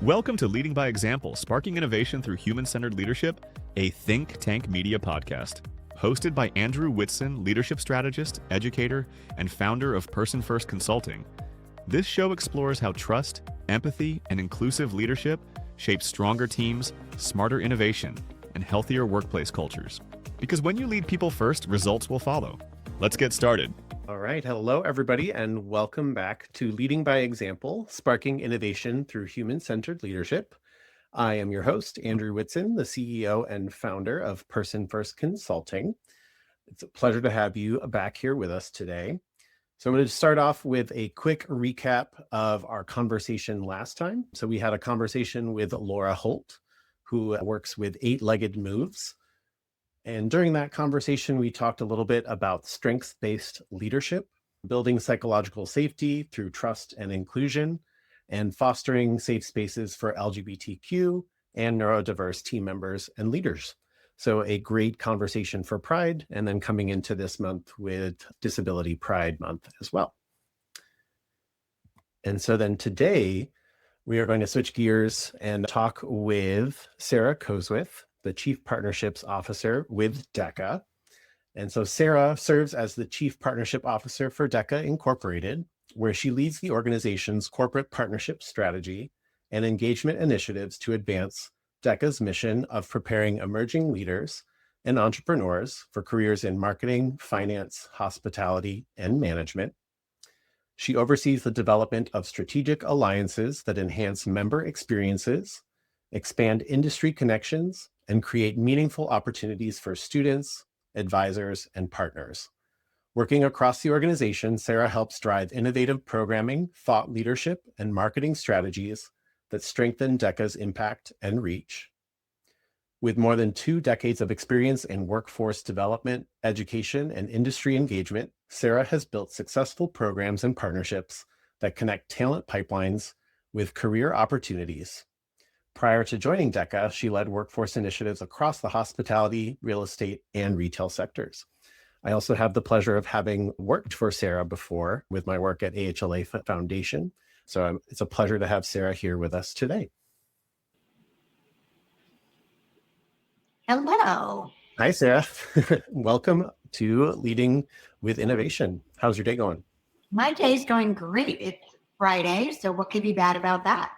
Welcome to Leading by Example, Sparking Innovation Through Human-Centered Leadership, a think tank media podcast. Hosted by Andrew Whitson, leadership strategist, educator, and founder of Person First Consulting. This show explores how trust, empathy, and inclusive leadership shape stronger teams, smarter innovation, and healthier workplace cultures. Because when you lead people first, results will follow. Let's get started. All right. Hello, everybody, and welcome back to Leading by Example, Sparking Innovation Through Human-Centered Leadership. I am your host, Andrew Whitson, the CEO and founder of Person First Consulting. It's a pleasure to have you back here with us today. So I'm going to start off with a quick recap of our conversation last time. So we had a conversation with Laura Holt, who works with 8-Legged Moves. And during that conversation, we talked a little bit about strengths-based leadership, building psychological safety through trust and inclusion, and fostering safe spaces for LGBTQ and neurodiverse team members and leaders. So a great conversation for Pride, and then coming into this month with Disability Pride Month as well. And so then today, we are going to switch gears and talk with Sarah Cozewith, the Chief Partnerships Officer with DECA. And so Sarah serves as the Chief Partnership Officer for DECA Incorporated, where she leads the organization's corporate partnership strategy and engagement initiatives to advance DECA's mission of preparing emerging leaders and entrepreneurs for careers in marketing, finance, hospitality, and management. She oversees the development of strategic alliances that enhance member experiences, expand industry connections, and create meaningful opportunities for students, advisors, and partners. Working across the organization, Sarah helps drive innovative programming, thought leadership, and marketing strategies that strengthen DECA's impact and reach. With more than 2 decades of experience in workforce development, education, and industry engagement, Sarah has built successful programs and partnerships that connect talent pipelines with career opportunities. Prior to joining DECA, she led workforce initiatives across the hospitality, real estate, and retail sectors. I also have the pleasure of having worked for Sarah before with my work at AHLA Foundation. So it's a pleasure to have Sarah here with us today. Hello. Hi, Sarah. Welcome to Leading with Innovation. How's your day going? My day's going great. It's Friday, so what could be bad about that?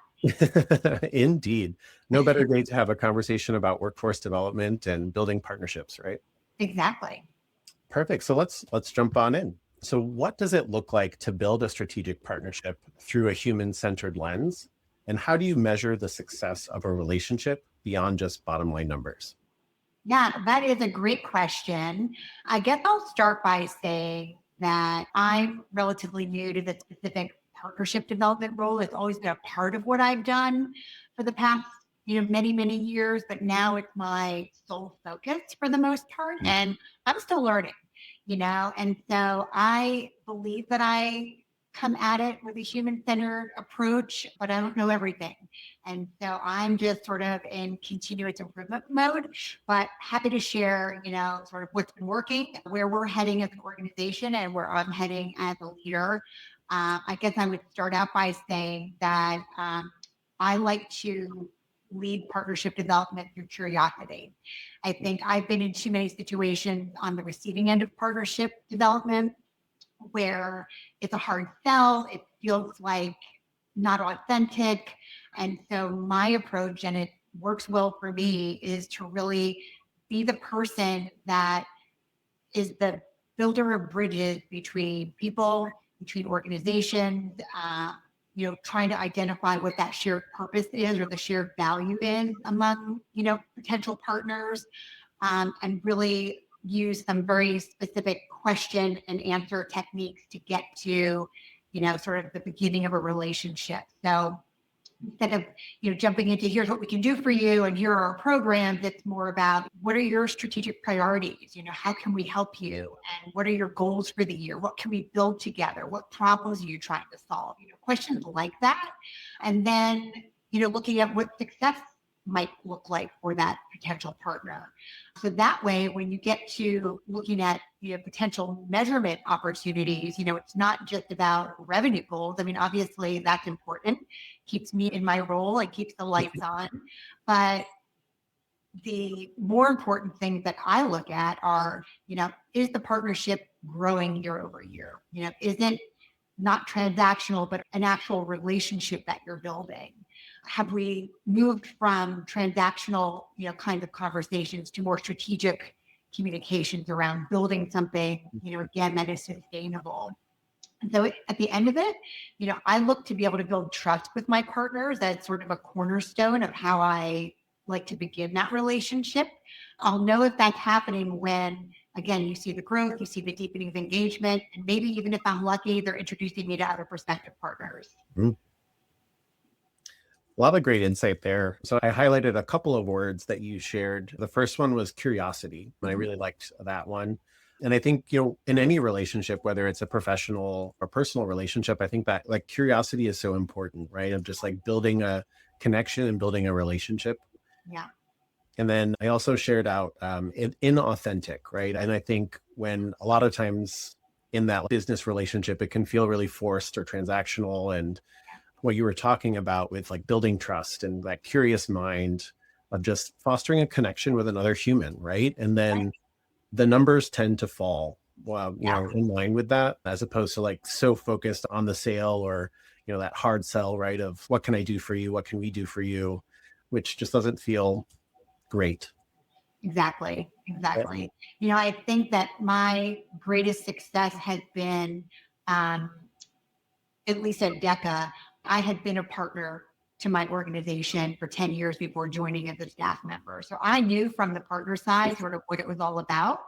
Indeed. No better day to have a conversation about workforce development and building partnerships, right? Exactly. Perfect. So let's jump on in. So what does it look like to build a strategic partnership through a human-centered lens? And how do you measure the success of a relationship beyond just bottom line numbers? Yeah, that is a great question. I guess I'll start by saying that I'm relatively new to the specific partnership development role. It's always been a part of what I've done for the past, many, many years, but now it's my sole focus for the most part. And I'm still learning, and so I believe that I come at it with a human-centered approach, but I don't know everything. And so I'm just sort of in continuous improvement mode, but happy to share, sort of what's been working, where we're heading as an organization and where I'm heading as a leader. I guess I would start out by saying that I like to lead partnership development through curiosity. I think I've been in too many situations on the receiving end of partnership development where it's a hard sell, it feels like not authentic. And so my approach, and it works well for me, is to really be the person that is the builder of bridges between people, between organizations, trying to identify what that shared purpose is or the shared value is among, potential partners, and really use some very specific question and answer techniques to get to, sort of the beginning of a relationship. So instead of, jumping into here's what we can do for you and here are our programs, it's more about what are your strategic priorities? How can we help you? And what are your goals for the year? What can we build together? What problems are you trying to solve? Questions like that. And then, looking at what success might look like for that potential partner. So that way, when you get to looking at potential measurement opportunities, it's not just about revenue goals. I mean, obviously that's important, keeps me in my role, it keeps the lights on. But the more important things that I look at are, is the partnership growing year over year? Isn't not transactional, but an actual relationship that you're building? Have we moved from transactional, kinds of conversations to more strategic communications around building something, again, that is sustainable? And so at the end of it, I look to be able to build trust with my partners. That's sort of a cornerstone of how I like to begin that relationship. I'll know if that's happening when, again, you see the growth, you see the deepening of engagement, and maybe even if I'm lucky, they're introducing me to other prospective partners. Mm-hmm. A lot of great insight there. So I highlighted a couple of words that you shared. The first one was curiosity, and I really liked that one. And I think, in any relationship, whether it's a professional or personal relationship, I think that like curiosity is so important, right? Of just like building a connection and building a relationship. Yeah. And then I also shared out inauthentic, right? And I think when a lot of times in that business relationship, it can feel really forced or transactional. And what you were talking about with like building trust and that curious mind of just fostering a connection with another human, right? And then the numbers tend to fall, in line with that, as opposed to like so focused on the sale or, that hard sell, right? Of what can I do for you? What can we do for you? Which just doesn't feel great. Exactly. I think that my greatest success has been, at least at DECA, I had been a partner to my organization for 10 years before joining as a staff member. So I knew from the partner side sort of what it was all about.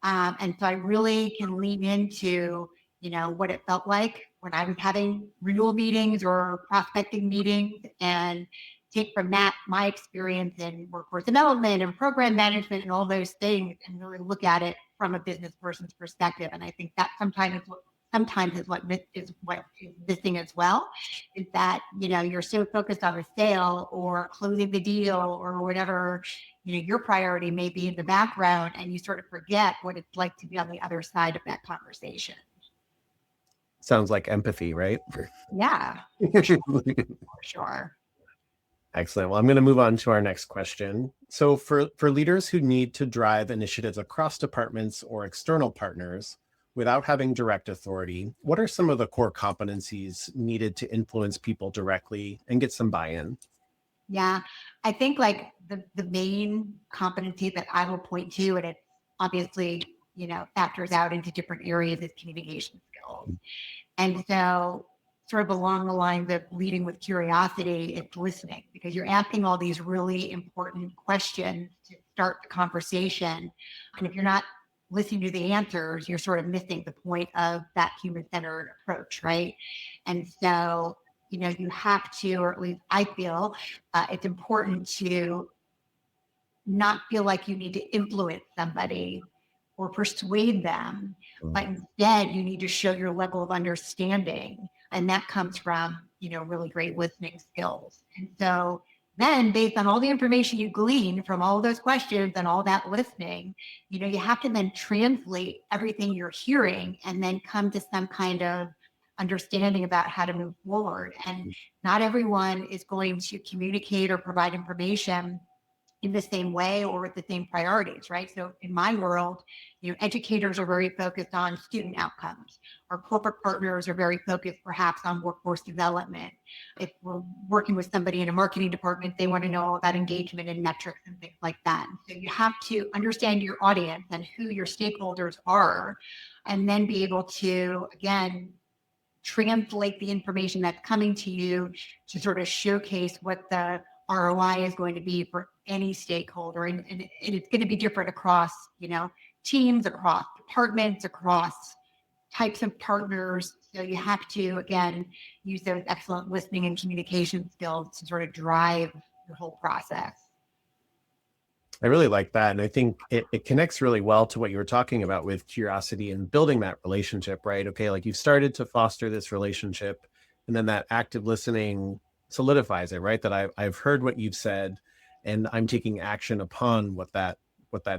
And so I really can lean into, what it felt like when I was having renewal meetings or prospecting meetings, and take from that my experience in workforce development and program management and all those things, and really look at it from a business person's perspective. And I think that sometimes is what is missing as well, is that, you're so focused on a sale or closing the deal or whatever, your priority may be in the background, and you sort of forget what it's like to be on the other side of that conversation. Sounds like empathy, right? Yeah, for sure. Excellent. Well, I'm going to move on to our next question. So for leaders who need to drive initiatives across departments or external partners without having direct authority, what are some of the core competencies needed to influence people directly and get some buy-in? Yeah, I think like the main competency that I will point to, and it obviously, factors out into different areas, is communication skills. And so sort of along the lines of leading with curiosity, it's listening, because you're asking all these really important questions to start the conversation. And if you're not listening to the answers, you're sort of missing the point of that human-centered approach, right? And so, you have to, or at least I feel, it's important to not feel like you need to influence somebody or persuade them, but instead you need to show your level of understanding. And that comes from, really great listening skills. And so then, based on all the information you glean from all those questions and all that listening, you have to then translate everything you're hearing and then come to some kind of understanding about how to move forward. And not everyone is going to communicate or provide information in the same way or with the same priorities, right? So in my world, educators are very focused on student outcomes. Our corporate partners are very focused perhaps on workforce development. If we're working with somebody in a marketing department, they want to know all about engagement and metrics and things like that. So you have to understand your audience and who your stakeholders are, and then be able to, again, translate the information that's coming to you to sort of showcase what the ROI is going to be for any stakeholder. And it's going to be different across, teams, across departments, across types of partners. So you have to, again, use those excellent listening and communication skills to sort of drive the whole process. I really like that. And I think it connects really well to what you were talking about with curiosity and building that relationship, right? Okay, like you've started to foster this relationship, and then that active listening solidifies it, right? That I've heard what you've said, and I'm taking action upon what that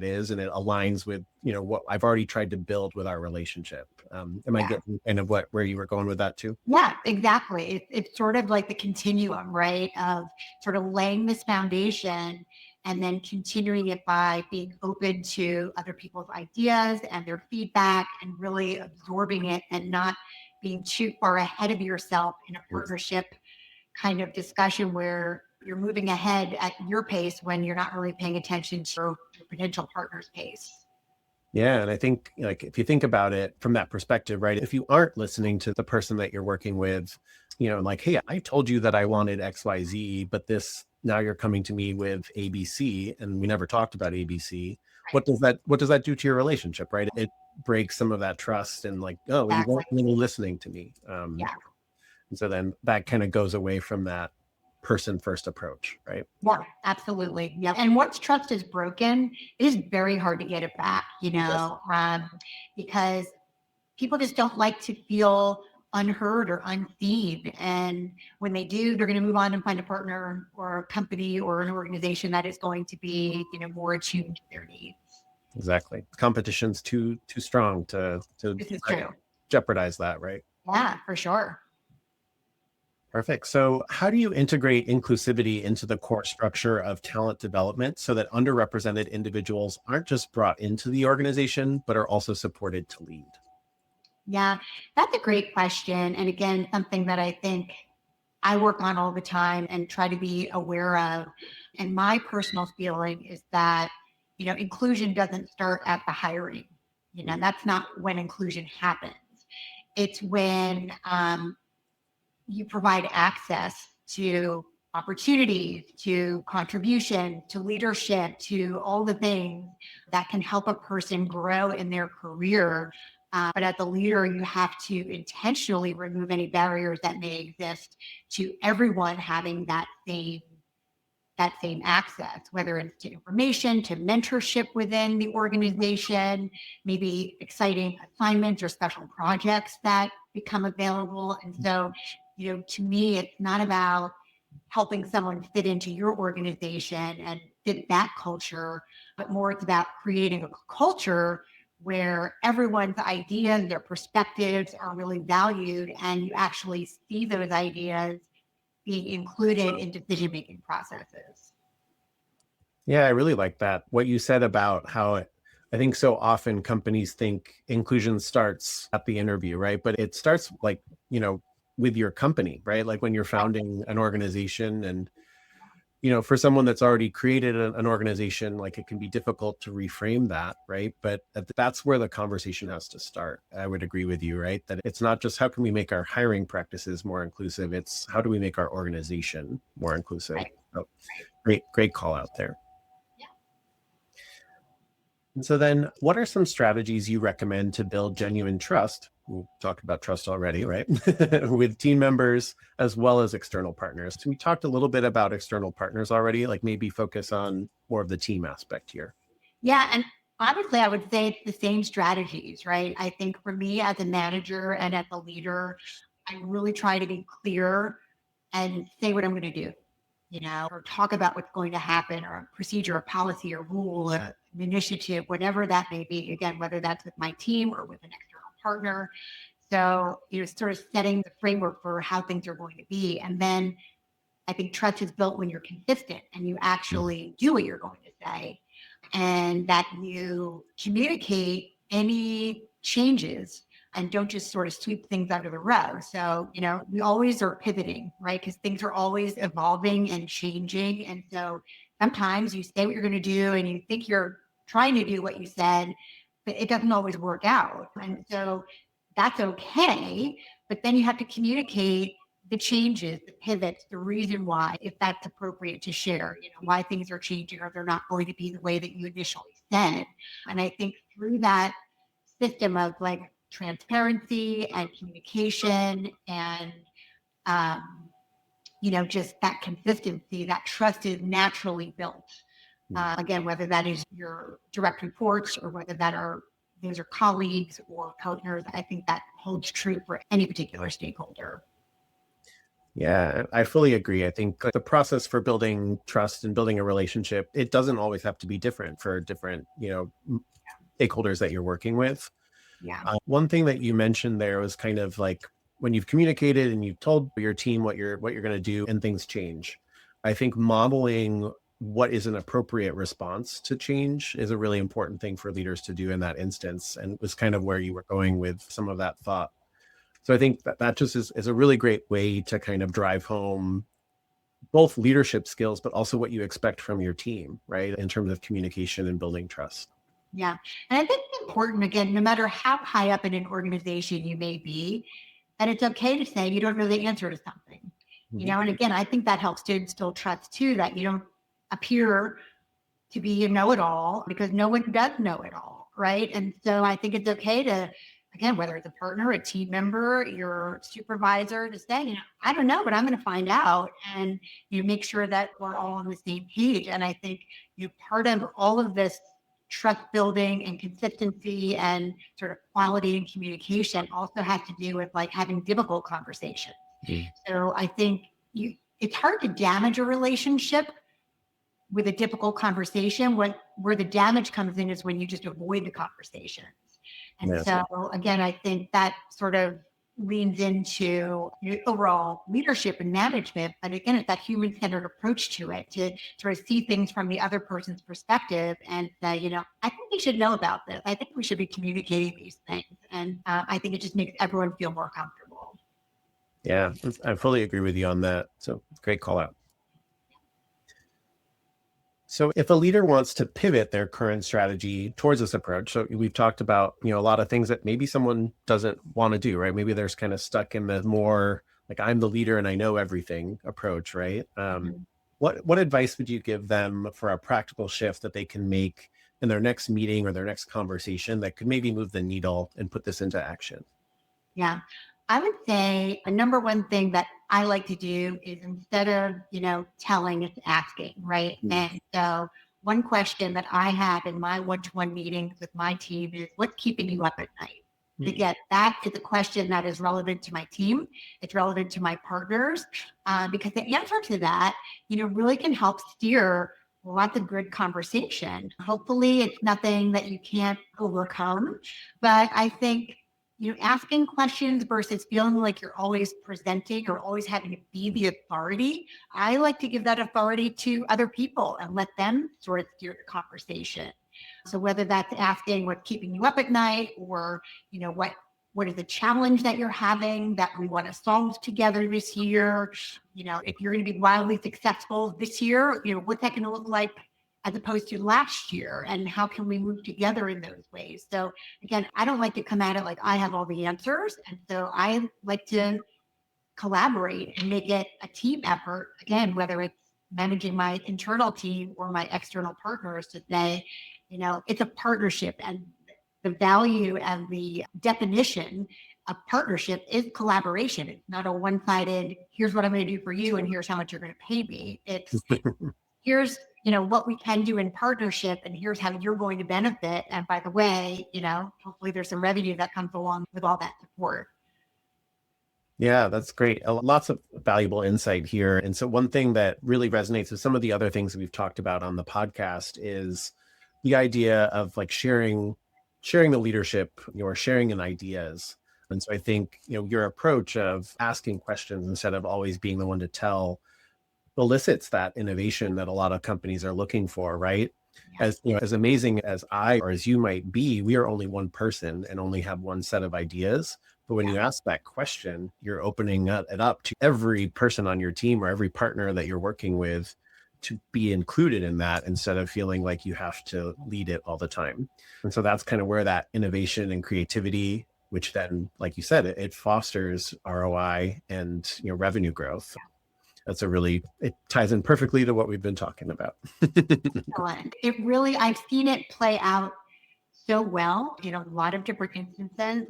is, and it aligns with, what I've already tried to build with our relationship. Am I Yeah. getting kind of where you were going with that too? Yeah, exactly. It's sort of like the continuum, right? Of sort of laying this foundation and then continuing it by being open to other people's ideas and their feedback and really absorbing it and not being too far ahead of yourself in a partnership kind of discussion where you're moving ahead at your pace when you're not really paying attention to your potential partner's pace. Yeah. And I think, like, if you think about it from that perspective, right? If you aren't listening to the person that you're working with, like, hey, I told you that I wanted XYZ, but now you're coming to me with ABC, and we never talked about ABC. What does that do to your relationship, right? It breaks some of that trust, and like, oh, you Exactly. weren't really listening to me. Yeah. And so then that kind of goes away from that person first approach, right? Yeah, absolutely. Yeah. And once trust is broken, it is very hard to get it back, Yes. because people just don't like to feel unheard or unseen. And when they do, they're going to move on and find a partner or a company or an organization that is going to be, more attuned to their needs. Exactly. Competition's too strong to This is true. jeopardize that, right? Yeah, for sure. Perfect. So how do you integrate inclusivity into the core structure of talent development so that underrepresented individuals aren't just brought into the organization, but are also supported to lead? Yeah, that's a great question. And again, something that I think I work on all the time and try to be aware of. And my personal feeling is that, inclusion doesn't start at the hiring. That's not when inclusion happens. It's when you provide access to opportunities, to contribution, to leadership, to all the things that can help a person grow in their career. But as a leader, you have to intentionally remove any barriers that may exist to everyone having that same access, whether it's to information, to mentorship within the organization, maybe exciting assignments or special projects that become available. And so, to me, it's not about helping someone fit into your organization and fit that culture, but more it's about creating a culture where everyone's ideas, their perspectives are really valued, and you actually see those ideas being included in decision-making processes. Yeah, I really like that. What you said about how I think so often companies think inclusion starts at the interview, right? But it starts like, with your company, right? Like when you're founding an organization, and, for someone that's already created an organization, like it can be difficult to reframe that, right? But that's where the conversation has to start. I would agree with you, right? That it's not just how can we make our hiring practices more inclusive, it's how do we make our organization more inclusive. Right. So great call out there. Yeah. And so then what are some strategies you recommend to build genuine trust? We talked about trust already, right? With team members as well as external partners. So we talked a little bit about external partners already, like maybe focus on more of the team aspect here. Yeah. And honestly, I would say it's the same strategies, right? I think for me as a manager and as a leader, I really try to be clear and say what I'm going to do, or talk about what's going to happen, or a procedure, a policy, a rule, an initiative, whatever that may be. Again, whether that's with my team or with an external partner. So, sort of setting the framework for how things are going to be. And then I think trust is built when you're consistent and you actually do what you're going to say, and that you communicate any changes and don't just sort of sweep things under the rug. So, we always are pivoting, right? Because things are always evolving and changing. And so sometimes you say what you're going to do and you think you're trying to do what you said, but it doesn't always work out. And so that's okay. But then you have to communicate the changes, the pivots, the reason why, if that's appropriate to share, why things are changing or they're not going to be the way that you initially said. And I think through that system of like transparency and communication and, just that consistency, that trust is naturally built. Again, whether that is your direct reports or whether those are colleagues or partners, I think that holds true for any particular stakeholder. Yeah, I fully agree. I think the process for building trust and building a relationship, it doesn't always have to be different for different, stakeholders that you're working with. Yeah. One thing that you mentioned there was kind of like when you've communicated and you've told your team what you're going to do and things change. I think modeling what is an appropriate response to change is a really important thing for leaders to do in that instance, and was kind of where you were going with some of that thought. So I think that just is a really great way to kind of drive home both leadership skills, but also what you expect from your team, right? In terms of communication and building trust. Yeah. And I think it's important, again, no matter how high up in an organization you may be, that it's okay to say you don't know the answer to something. Mhm. And again, I think that helps to instill trust too, that you don't appear to be a know-it-all, because no one does know it all, right? And so I think it's okay to, again, whether it's a partner, a team member, your supervisor, to say, I don't know, but I'm going to find out, and you make sure that we're all on the same page. And I think part of all of this trust building and consistency and sort of quality and communication also has to do with like having difficult conversations. Mm. So I think it's hard to damage a relationship with a difficult conversation. Where the damage comes in is when you just avoid the conversations. And Yes. so again, I think that sort of leans into your overall leadership and management. But again, it's that human-centered approach to it, to sort of see things from the other person's perspective and say, I think we should know about this. I think we should be communicating these things. And I think it just makes everyone feel more comfortable. Yeah, I fully agree with you on that. So great call out. So if a leader wants to pivot their current strategy towards this approach, so we've talked about, a lot of things that maybe someone doesn't want to do, right? Maybe they're kind of stuck in the more like I'm the leader and I know everything approach, right? What advice would you give them for a practical shift that they can make in their next meeting or their next conversation that could maybe move the needle and put this into action? Yeah. I would say the number one thing that I like to do is, instead of, telling, it's asking, right? Mm. And so one question that I have in my one-to-one meetings with my team is, what's keeping you up at night? Mm. Again, that is a question that is relevant to my team. It's relevant to my partners, because the answer to that, really can help steer lots of good conversation. Hopefully it's nothing that you can't overcome, but I think asking questions versus feeling like you're always presenting or always having to be the authority. I like to give that authority to other people and let them sort of steer the conversation. So whether that's asking what's keeping you up at night, or, what is the challenge that you're having that we want to solve together this year? If you're going to be wildly successful this year, what's that going to look like as opposed to last year, and how can we move together in those ways? So again, I don't like to come at it like I have all the answers. And so I like to collaborate and make it a team effort. Again, whether it's managing my internal team or my external partners, to say, it's a partnership, and the value and the definition of partnership is collaboration. It's not a one-sided, here's what I'm going to do for you and here's how much you're going to pay me. It's here's what we can do in partnership, and here's how you're going to benefit. And by the way, hopefully there's some revenue that comes along with all that support. Yeah, that's great. Lots of valuable insight here. And so one thing that really resonates with some of the other things that we've talked about on the podcast is the idea of like sharing the leadership, or sharing in ideas. And so I think, your approach of asking questions instead of always being the one to tell elicits that innovation that a lot of companies are looking for, right? Yeah. As amazing as I or as you might be, we are only one person and only have one set of ideas. But when you ask that question, you're opening it up to every person on your team or every partner that you're working with to be included in that, instead of feeling like you have to lead it all the time. And so that's kind of where that innovation and creativity, which then, like you said, it fosters ROI and revenue growth. That's it ties in perfectly to what we've been talking about. Excellent. I've seen it play out so well, a lot of different instances.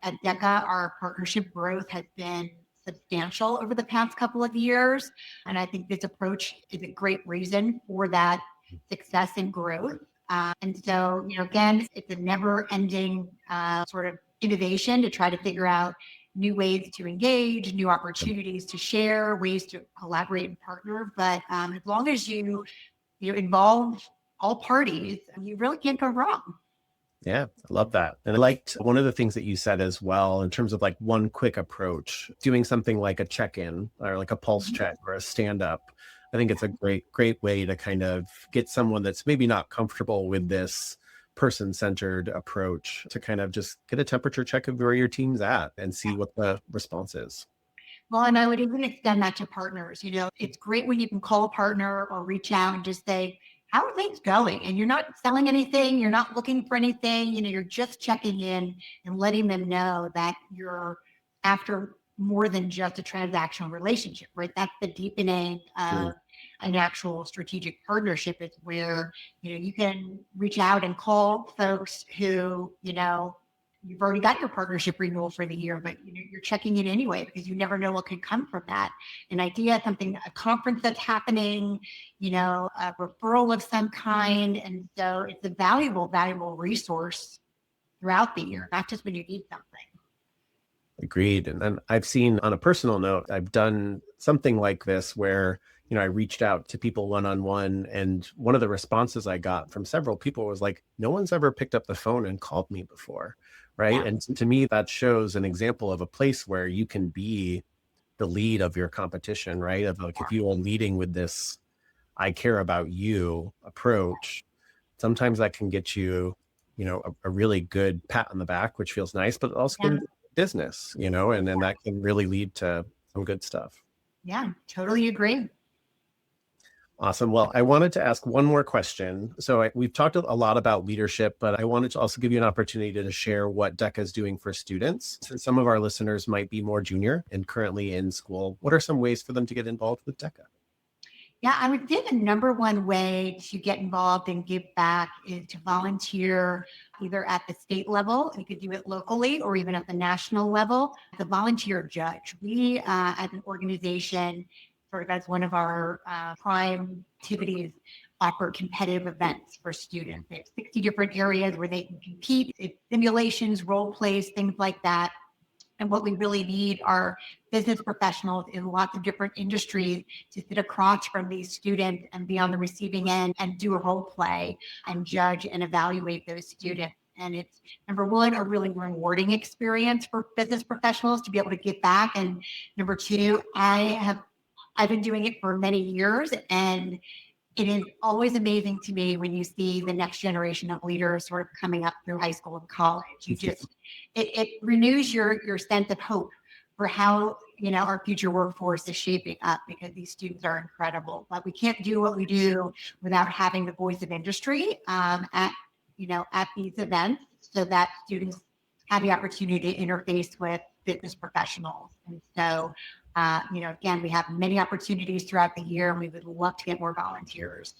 At DECA, our partnership growth has been substantial over the past couple of years. And I think this approach is a great reason for that success and growth. And so, again, it's a never ending sort of innovation to try to figure out new ways to engage, new opportunities to share, ways to collaborate and partner. But as long as you involve all parties, you really can't go wrong. Yeah, I love that. And I liked one of the things that you said as well, in terms of like one quick approach, doing something like a check-in or like a pulse check or a stand-up. I think it's a great way to kind of get someone that's maybe not comfortable with this person-centered approach to kind of just get a temperature check of where your team's at and see what the response is. Well, and I would even extend that to partners. It's great when you can call a partner or reach out and just say, how are things going? And you're not selling anything, you're not looking for anything, you're just checking in and letting them know that you're after more than just a transactional relationship, right? That's the deepening of an actual strategic partnership. Is where, you can reach out and call folks who, you've already got your partnership renewal for the year, but you're checking in anyway because you never know what could come from that. An idea, something, a conference that's happening, a referral of some kind. And so it's a valuable resource throughout the year, not just when you need something. Agreed. And then I've seen, on a personal note, I've done something like this where, I reached out to people one-on-one, and one of the responses I got from several people was like, no one's ever picked up the phone and called me before. Right. Yeah. And to me, that shows an example of a place where you can be the lead of your competition, right? Of like, if you are leading with this, I care about you approach, sometimes that can get you, a really good pat on the back, which feels nice, but also can business, and then that can really lead to some good stuff. Yeah, totally agree. Awesome. Well, I wanted to ask one more question. So we've talked a lot about leadership, but I wanted to also give you an opportunity to share what DECA is doing for students. Since some of our listeners might be more junior and currently in school, what are some ways for them to get involved with DECA? Yeah, I would say the number one way to get involved and give back is to volunteer either at the state level, you could do it locally, or even at the national level, the volunteer judge. We, as an organization, sort of as one of our prime activities, offer competitive events for students. They have 60 different areas where they can compete. It's simulations, role plays, things like that. And what we really need are business professionals in lots of different industries to sit across from these students and be on the receiving end and do a role play and judge and evaluate those students. And it's, number one, a really rewarding experience for business professionals to be able to give back. And number two, I've been doing it for many years, and it is always amazing to me when you see the next generation of leaders sort of coming up through high school and college. It renews your sense of hope for how, our future workforce is shaping up, because these students are incredible. But we can't do what we do without having the voice of industry at these events, so that students have the opportunity to interface with business professionals. And so, again, we have many opportunities throughout the year, and we would love to get more volunteers.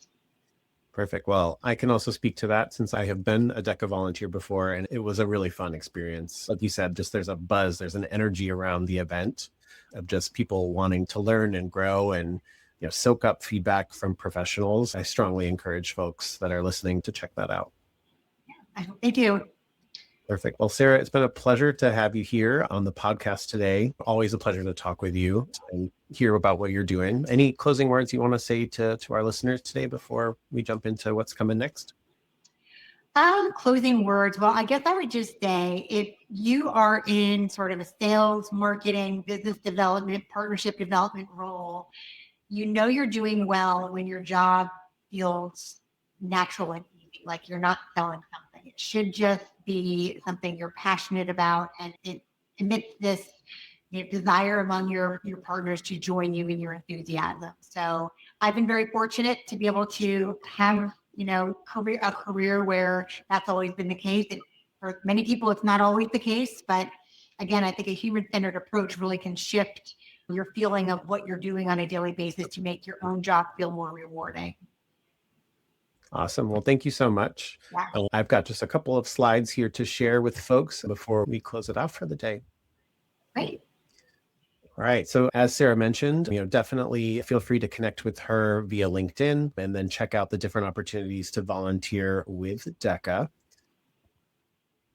Perfect. Well, I can also speak to that since I have been a DECA volunteer before, and it was a really fun experience. Like you said, just there's a buzz, there's an energy around the event of just people wanting to learn and grow and, soak up feedback from professionals. I strongly encourage folks that are listening to check that out. Yeah, I hope they do. Perfect. Well, Sarah, it's been a pleasure to have you here on the podcast today. Always a pleasure to talk with you and hear about what you're doing. Any closing words you want to say to our listeners today before we jump into what's coming next? Closing words. Well, I guess I would just say, if you are in sort of a sales, marketing, business development, partnership development role, you're doing well when your job feels natural and easy, like you're not selling something. It should just be something you're passionate about, and it emits this desire among your partners to join you in your enthusiasm. So I've been very fortunate to be able to have a career where that's always been the case. For many people, it's not always the case, but again, I think a human-centered approach really can shift your feeling of what you're doing on a daily basis to make your own job feel more rewarding. Awesome. Well, thank you so much. Yeah. I've got just a couple of slides here to share with folks before we close it out for the day. Great. All right. So as Sarah mentioned, definitely feel free to connect with her via LinkedIn and then check out the different opportunities to volunteer with DECA.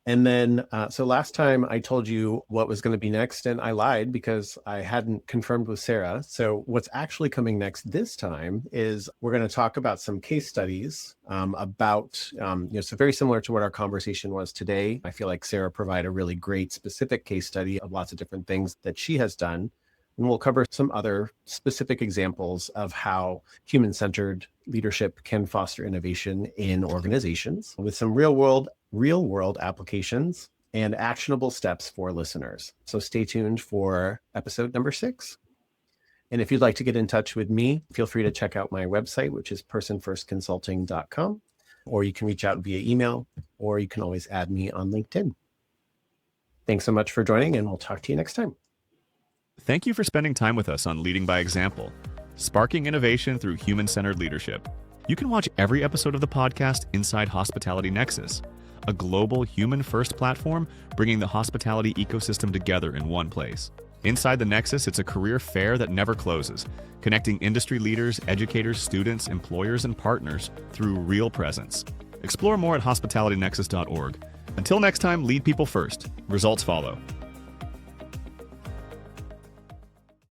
And then, so last time I told you what was going to be next, and I lied because I hadn't confirmed with Sarah. So what's actually coming next this time is we're going to talk about some case studies about, so very similar to what our conversation was today. I feel like Sarah provided a really great specific case study of lots of different things that she has done. And we'll cover some other specific examples of how human-centered leadership can foster innovation in organizations with some real world applications and actionable steps for listeners. So stay tuned for episode number 6. And if you'd like to get in touch with me, feel free to check out my website, which is personfirstconsulting.com, or you can reach out via email, or you can always add me on LinkedIn. Thanks so much for joining, and we'll talk to you next time. Thank you for spending time with us on Leading by Example, sparking innovation through human-centered leadership. You can watch every episode of the podcast inside Hospitality Nexus, a global human-first platform bringing the hospitality ecosystem together in one place. Inside the Nexus, it's a career fair that never closes, connecting industry leaders, educators, students, employers, and partners through real presence. Explore more at hospitalitynexus.org. Until next time, lead people first. Results follow.